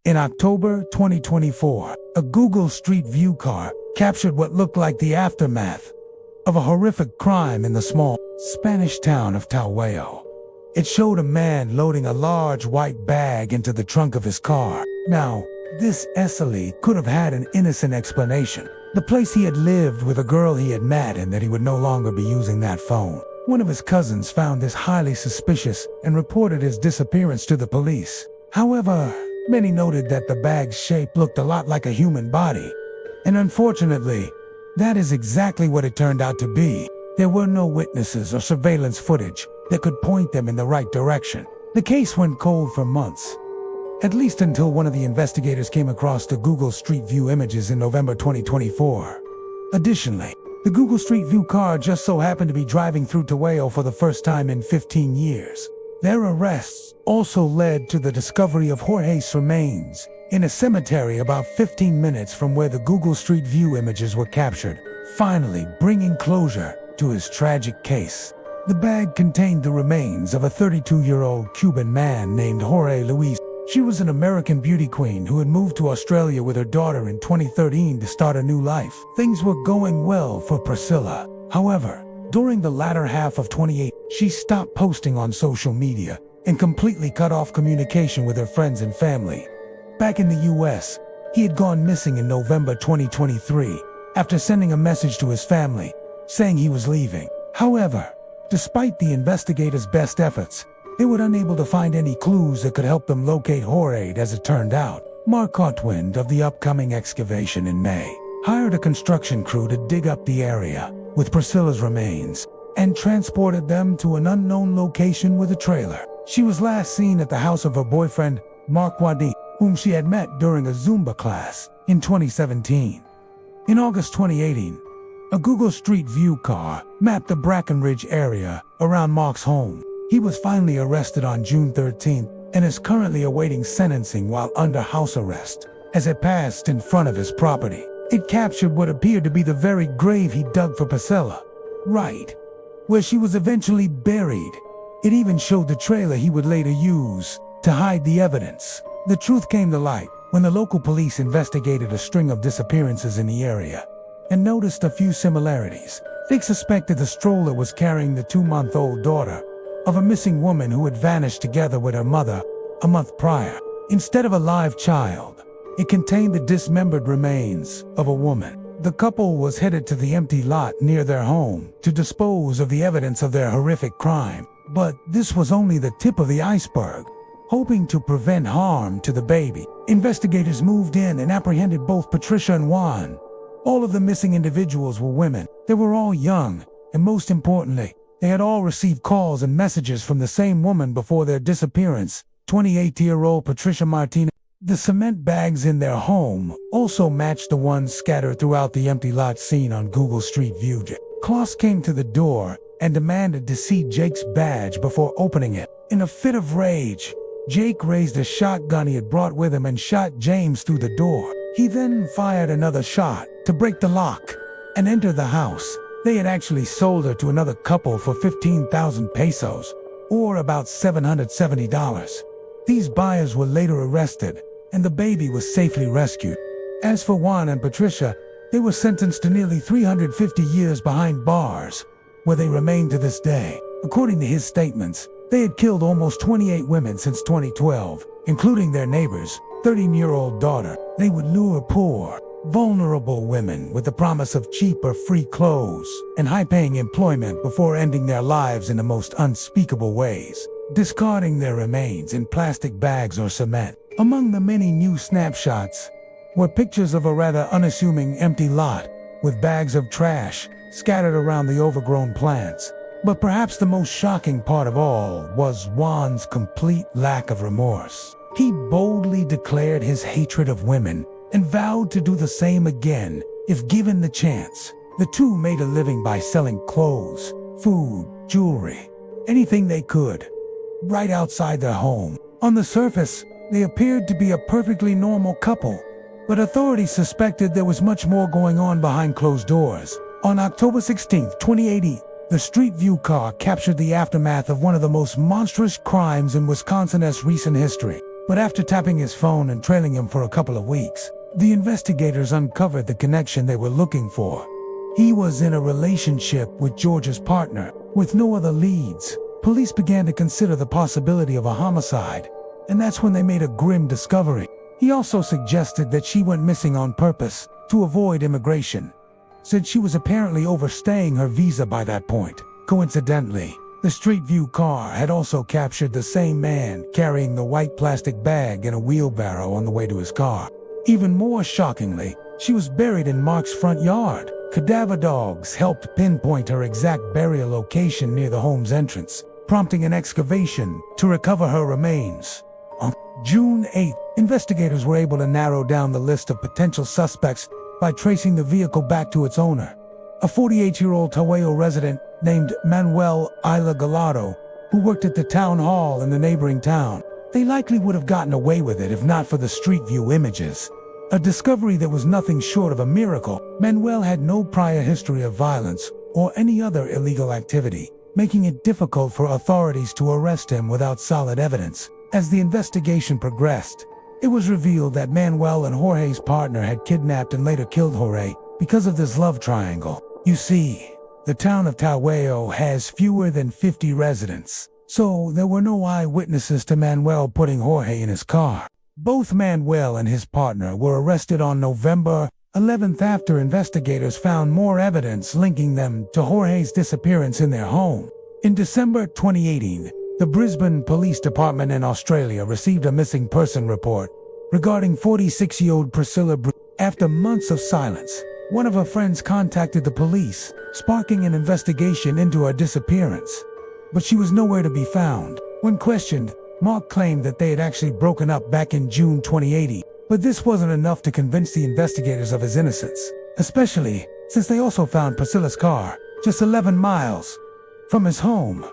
In October 2024, a Google Street View car captured what looked like the aftermath of a horrific crime in the small Spanish town of Talhuello. It showed a man loading a large white bag into the trunk of his car. Now, this easily could have had an innocent explanation. The place he had lived with a girl he had met, and that he would no longer be using that phone. One of his cousins found this highly suspicious and reported his disappearance to the police. However, many noted that the bag's shape looked a lot like a human body. And unfortunately, that is exactly what it turned out to be. There were no witnesses or surveillance footage that could point them in the right direction. The case went cold for months, at least until one of the investigators came across the Google Street View images in November 2024. Additionally, the Google Street View car just so happened to be driving through Talhuello for the first time in 15 years. Their arrests also led to the discovery of Jorge's remains in a cemetery about 15 minutes from where the Google Street View images were captured, finally bringing closure to his tragic case. The bag contained the remains of a 32-year-old Cuban man named Jorge Luis. She was an American beauty queen who had moved to Australia with her daughter in 2013 to start a new life. Things were going well for Priscilla. However, during the latter half of 2018, she stopped posting on social media and completely cut off communication with her friends and family. Back in the US, he had gone missing in November 2023 after sending a message to his family saying he was leaving. However, despite the investigators' best efforts, they were unable to find any clues that could help them locate Jorge. As it turned out, Mark caught wind of the upcoming excavation in May, hired a construction crew to dig up the area with Priscilla's remains, and transported them to an unknown location with a trailer. She was last seen at the house of her boyfriend, Mark Wadi, whom she had met during a Zumba class in 2017. In August 2018, a Google Street View car mapped the Brackenridge area around Mark's home. He was finally arrested on June 13th and is currently awaiting sentencing while under house arrest. As it passed in front of his property, it captured what appeared to be the very grave he dug for Priscilla, right where she was eventually buried. It even showed the trailer he would later use to hide the evidence. The truth came to light when the local police investigated a string of disappearances in the area and noticed a few similarities. They suspected the stroller was carrying the 2-month-old daughter of a missing woman who had vanished together with her mother a month prior. Instead of a live child, it contained the dismembered remains of a woman. The couple was headed to the empty lot near their home to dispose of the evidence of their horrific crime. But this was only the tip of the iceberg. Hoping to prevent harm to the baby, investigators moved in and apprehended both Patricia and Juan. All of the missing individuals were women. They were all young, and most importantly, they had all received calls and messages from the same woman before their disappearance, 28-year-old Patricia Martinez. The cement bags in their home also matched the ones scattered throughout the empty lot seen on Google Street View. Klaus came to the door and demanded to see Jake's badge before opening it. In a fit of rage, Jake raised a shotgun he had brought with him and shot James through the door. He then fired another shot to break the lock and enter the house. They had actually sold her to another couple for 15,000 pesos, or about $770. These buyers were later arrested, and the baby was safely rescued. As for Juan and Patricia, they were sentenced to nearly 350 years behind bars, where they remain to this day. According to his statements, they had killed almost 28 women since 2012, including their neighbor's 13-year-old daughter. They would lure poor, vulnerable women with the promise of cheap or free clothes and high-paying employment before ending their lives in the most unspeakable ways, discarding their remains in plastic bags or cement. Among the many new snapshots were pictures of a rather unassuming empty lot with bags of trash scattered around the overgrown plants. But perhaps the most shocking part of all was Juan's complete lack of remorse. He boldly declared his hatred of women and vowed to do the same again if given the chance. The two made a living by selling clothes, food, jewelry, anything they could, right outside their home. On the surface, they appeared to be a perfectly normal couple, but authorities suspected there was much more going on behind closed doors. On October 16, 2018, the Street View car captured the aftermath of one of the most monstrous crimes in Wisconsin's recent history. But after tapping his phone and trailing him for a couple of weeks, the investigators uncovered the connection they were looking for. He was in a relationship with George's partner, with no other leads. Police began to consider the possibility of a homicide, and that's when they made a grim discovery. He also suggested that she went missing on purpose to avoid immigration. Said she was apparently overstaying her visa by that point. Coincidentally, the Street View car had also captured the same man carrying the white plastic bag in a wheelbarrow on the way to his car. Even more shockingly, she was buried in Mark's front yard. Cadaver dogs helped pinpoint her exact burial location near the home's entrance, prompting an excavation to recover her remains. On June 8th, investigators were able to narrow down the list of potential suspects by tracing the vehicle back to its owner, a 48-year-old Taweo resident named Manuel Isla Gallardo, who worked at the town hall in the neighboring town. They likely would have gotten away with it if not for the Street View images. A discovery that was nothing short of a miracle. Manuel had no prior history of violence or any other illegal activity, making it difficult for authorities to arrest him without solid evidence. As the investigation progressed, it was revealed that Manuel and Jorge's partner had kidnapped and later killed Jorge because of this love triangle. You see, the town of Taweo has fewer than 50 residents, so there were no eyewitnesses to Manuel putting Jorge in his car. Both Manuel and his partner were arrested on November 11th after investigators found more evidence linking them to Jorge's disappearance in their home. In December 2018, the Brisbane Police Department in Australia received a missing person report regarding 46-year-old Priscilla. After months of silence, one of her friends contacted the police, sparking an investigation into her disappearance. But she was nowhere to be found. When questioned, Mark claimed that they had actually broken up back in June 2018. But this wasn't enough to convince the investigators of his innocence, especially since they also found Priscilla's car just 11 miles from his home.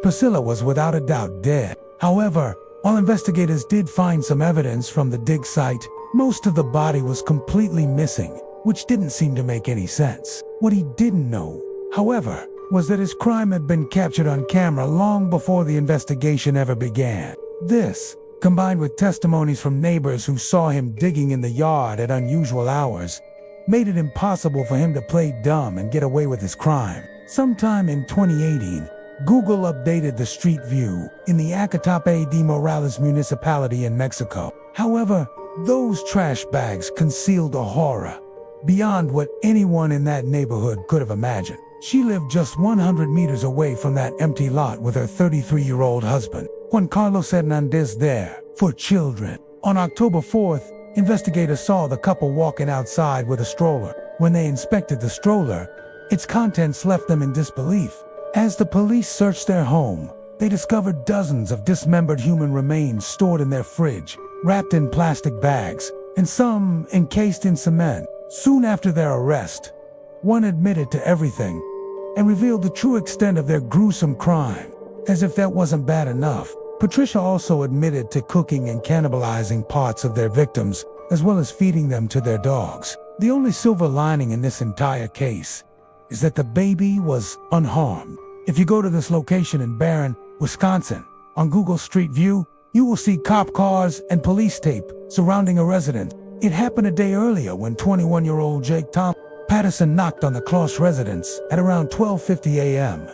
Priscilla was without a doubt dead. However, while investigators did find some evidence from the dig site, most of the body was completely missing, which didn't seem to make any sense. What he didn't know, however, was that his crime had been captured on camera long before the investigation ever began. This, combined with testimonies from neighbors who saw him digging in the yard at unusual hours, made it impossible for him to play dumb and get away with his crime. Sometime in 2018, Google updated the Street View in the Acatape de Morales municipality in Mexico. However, those trash bags concealed a horror beyond what anyone in that neighborhood could have imagined. She lived just 100 meters away from that empty lot with her 33-year-old husband, Juan Carlos Hernandez, there for children. On October 4th, investigators saw the couple walking outside with a stroller. When they inspected the stroller, its contents left them in disbelief. As the police searched their home, they discovered dozens of dismembered human remains stored in their fridge, wrapped in plastic bags, and some encased in cement. Soon after their arrest, one admitted to everything and revealed the true extent of their gruesome crime. As if that wasn't bad enough, Patricia also admitted to cooking and cannibalizing parts of their victims, as well as feeding them to their dogs. The only silver lining in this entire case is that the baby was unharmed. If you go to this location in Barron, Wisconsin, on Google Street View, you will see cop cars and police tape surrounding a residence. It happened a day earlier when 21-year-old Jake Tom Patterson knocked on the Kloss residence at around 12:50 a.m.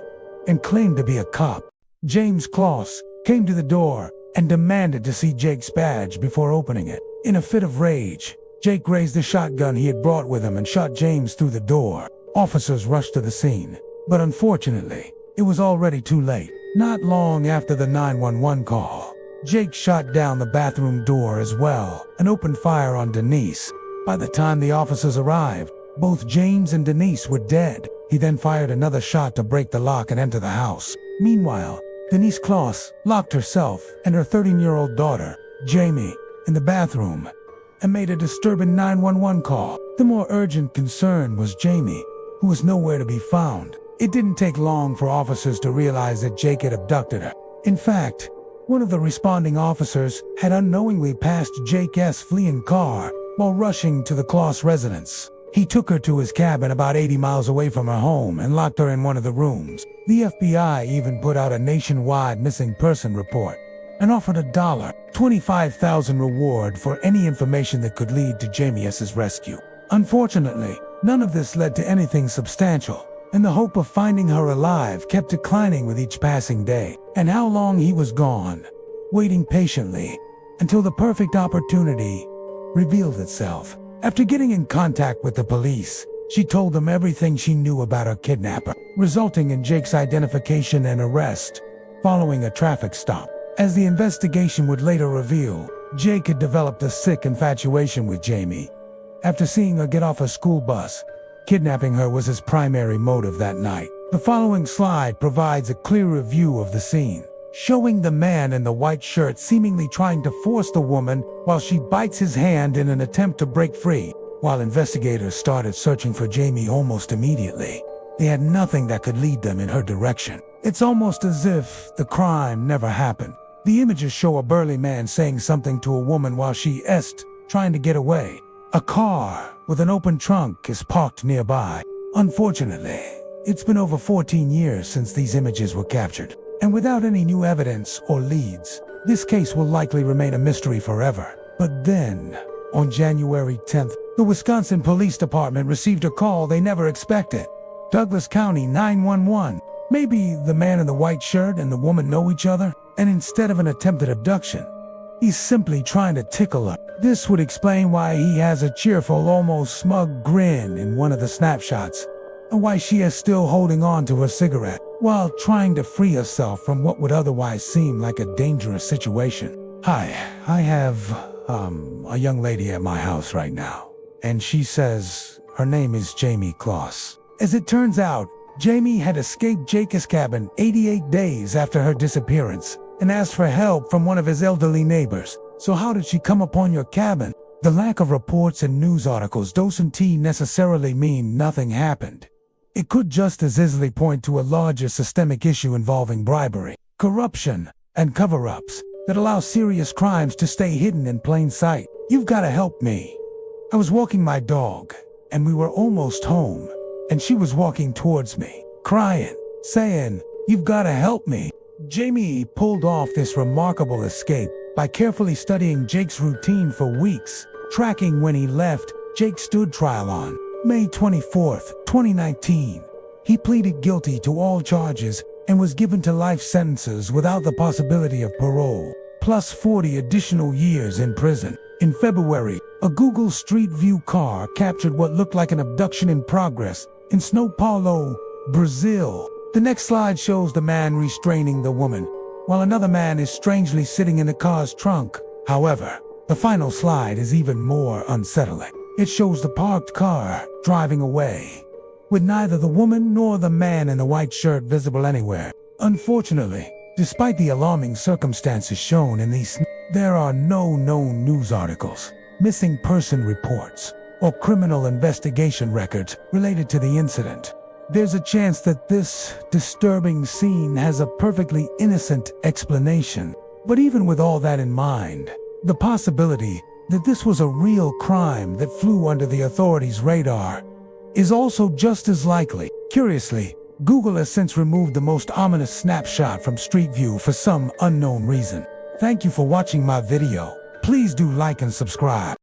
and claimed to be a cop. James Kloss came to the door and demanded to see Jake's badge before opening it. In a fit of rage, Jake raised the shotgun he had brought with him and shot James through the door. Officers rushed to the scene, but unfortunately, it was already too late. Not long after the 911 call, Jake shot down the bathroom door as well and opened fire on Denise. By the time the officers arrived, both James and Denise were dead. He then fired another shot to break the lock and enter the house. Meanwhile, Denise Kloss locked herself and her 13-year-old daughter, Jamie, in the bathroom and made a disturbing 911 call. The more urgent concern was Jamie, who was nowhere to be found. It didn't take long for officers to realize that Jake had abducted her. In fact, one of the responding officers had unknowingly passed Jake's fleeing car while rushing to the Kloss residence. He took her to his cabin about 80 miles away from her home and locked her in one of the rooms. The FBI even put out a nationwide missing person report. and offered $25,000 reward for any information that could lead to Jamie's rescue. Unfortunately, none of this led to anything substantial, and the hope of finding her alive kept declining with each passing day. And how long he was gone, waiting patiently until the perfect opportunity revealed itself. After getting in contact with the police, she told them everything she knew about her kidnapper, resulting in Jake's identification and arrest following a traffic stop. As the investigation would later reveal, Jake had developed a sick infatuation with Jamie. After seeing her get off a school bus, kidnapping her was his primary motive that night. The following slide provides a clearer view of the scene, showing the man in the white shirt seemingly trying to force the woman while she bites his hand in an attempt to break free. While investigators started searching for Jamie almost immediately, they had nothing that could lead them in her direction. It's almost as if the crime never happened. The images show a burly man saying something to a woman while she is trying to get away. A car with an open trunk is parked nearby. Unfortunately, it's been over 14 years since these images were captured, and without any new evidence or leads, this case will likely remain a mystery forever. But then, on January 10th, the Wisconsin Police Department received a call they never expected. Douglas County 911. Maybe the man in the white shirt and the woman know each other, and instead of an attempted abduction, he's simply trying to tickle her. This would explain why he has a cheerful, almost smug grin in one of the snapshots, and why she is still holding on to her cigarette while trying to free herself from what would otherwise seem like a dangerous situation. Hi, I have a young lady at my house right now, and she says her name is Jamie Kloss. As it turns out, Jamie had escaped Jake's cabin 88 days after her disappearance and asked for help from one of his elderly neighbors. So how did she come upon your cabin? The lack of reports and news articles doesn't necessarily mean nothing happened. It could just as easily point to a larger systemic issue involving bribery, corruption, and cover-ups that allow serious crimes to stay hidden in plain sight. You've got to help me. I was walking my dog, and we were almost home, and she was walking towards me, crying, saying, "You've got to help me." Jamie pulled off this remarkable escape by carefully studying Jake's routine for weeks, tracking when he left. Jake stood trial on May 24th, 2019. He pleaded guilty to all charges and was given to life sentences without the possibility of parole, plus 40 additional years in prison. In February, a Google Street View car captured what looked like an abduction in progress in São Paulo, Brazil. The next slide shows the man restraining the woman, while another man is strangely sitting in the car's trunk. However, the final slide is even more unsettling. It shows the parked car driving away, with neither the woman nor the man in the white shirt visible anywhere. Unfortunately, despite the alarming circumstances shown in these, there are no known news articles, missing person reports, or criminal investigation records related to the incident. There's a chance that this disturbing scene has a perfectly innocent explanation. But even with all that in mind, the possibility that this was a real crime that flew under the authorities' radar is also just as likely. Curiously, Google has since removed the most ominous snapshot from Street View for some unknown reason. Thank you for watching my video. Please do like and subscribe.